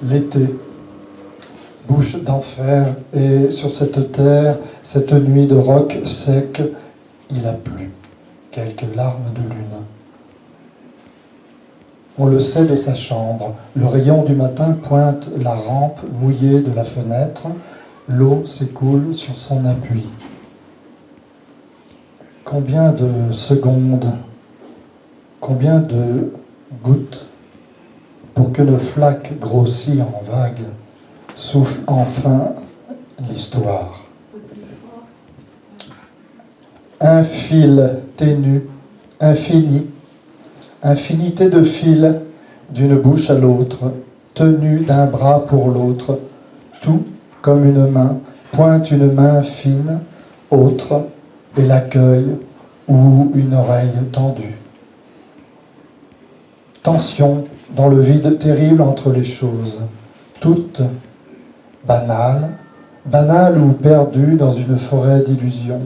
l'été, bouche d'enfer, et sur cette terre, cette nuit de roc sec, il a plu quelques larmes de lune. On le sait de sa chambre, le rayon du matin pointe la rampe mouillée de la fenêtre, l'eau s'écoule sur son appui. Combien de secondes, combien de gouttes pour que nos flaques grossies en vagues soufflent enfin l'histoire. Un fil ténu, infini, infinité de fils d'une bouche à l'autre, tenus d'un bras pour l'autre, tout comme une main, pointe une main fine, autre, et l'accueil ou une oreille tendue. Tension dans le vide terrible entre les choses, toutes banales, banales ou perdues dans une forêt d'illusions,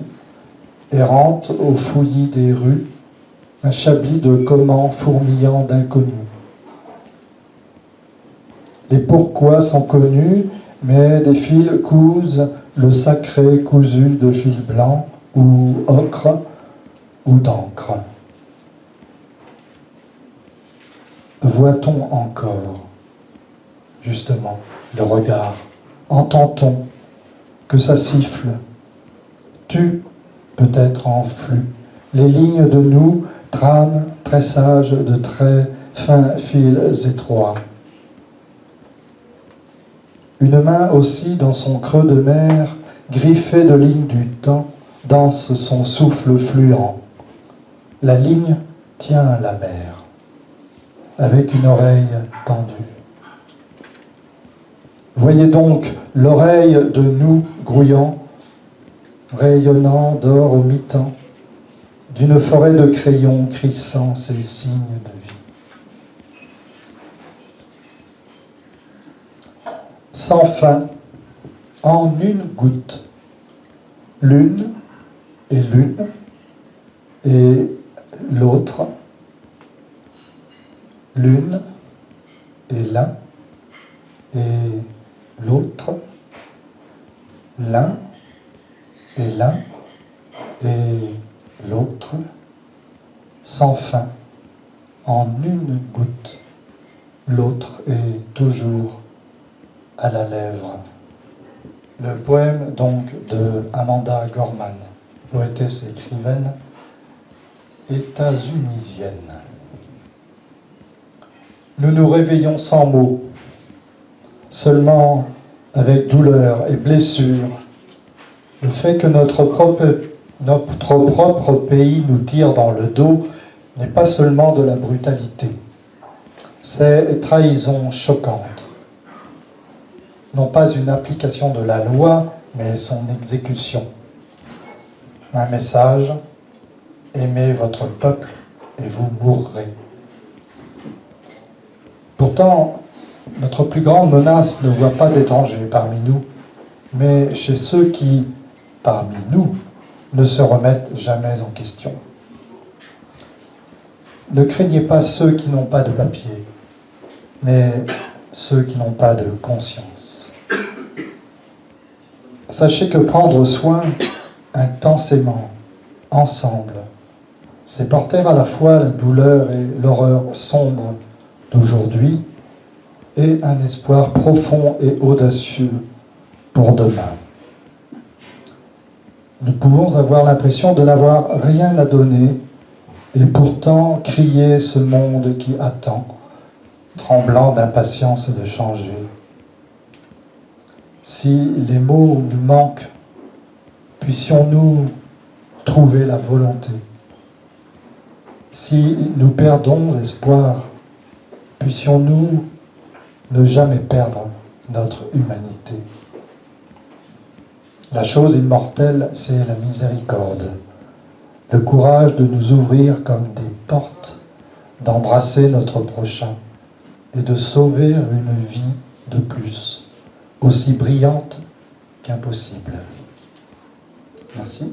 errantes au fouillis des rues, un chablis de comment fourmillant d'inconnus. Les pourquoi sont connus, mais des fils cousent le sacré cousu de fil blanc ou ocre ou d'encre. Voit-on encore, justement, le regard? Entend-on que ça siffle? Tue, peut-être en flux, les lignes de nous, trames, tressages de très fins fils étroits. Une main aussi dans son creux de mer, griffée de lignes du temps, danse son souffle fluent. La ligne tient la mer, avec une oreille tendue. Voyez donc l'oreille de nous grouillant, rayonnant d'or au mi-temps, d'une forêt de crayons crissant ses signes de vie. Sans fin, en une goutte, l'une et l'autre, l'une et l'un et l'autre, l'un et l'un et l'autre, sans fin, en une goutte, l'autre est toujours à la lèvre. Le poème donc de Amanda Gorman, poétesse et écrivaine états-unisienne. Nous nous réveillons sans mots, seulement avec douleur et blessure. Le fait que notre propre pays nous tire dans le dos n'est pas seulement de la brutalité, c'est trahison choquante. Non pas une application de la loi, mais son exécution. Un message, aimez votre peuple et vous mourrez. Pourtant, notre plus grande menace ne voit pas d'étrangers parmi nous, mais chez ceux qui, parmi nous, ne se remettent jamais en question. Ne craignez pas ceux qui n'ont pas de papier, mais ceux qui n'ont pas de conscience. Sachez que prendre soin intensément, ensemble, c'est porter à la fois la douleur et l'horreur sombre d'aujourd'hui et un espoir profond et audacieux pour demain. Nous pouvons avoir l'impression de n'avoir rien à donner et pourtant crier ce monde qui attend, tremblant d'impatience de changer. Si les mots nous manquent, puissions-nous trouver la volonté. Si nous perdons espoir, puissions-nous ne jamais perdre notre humanité. La chose immortelle, c'est la miséricorde, le courage de nous ouvrir comme des portes, d'embrasser notre prochain et de sauver une vie de plus, aussi brillante qu'impossible. Merci.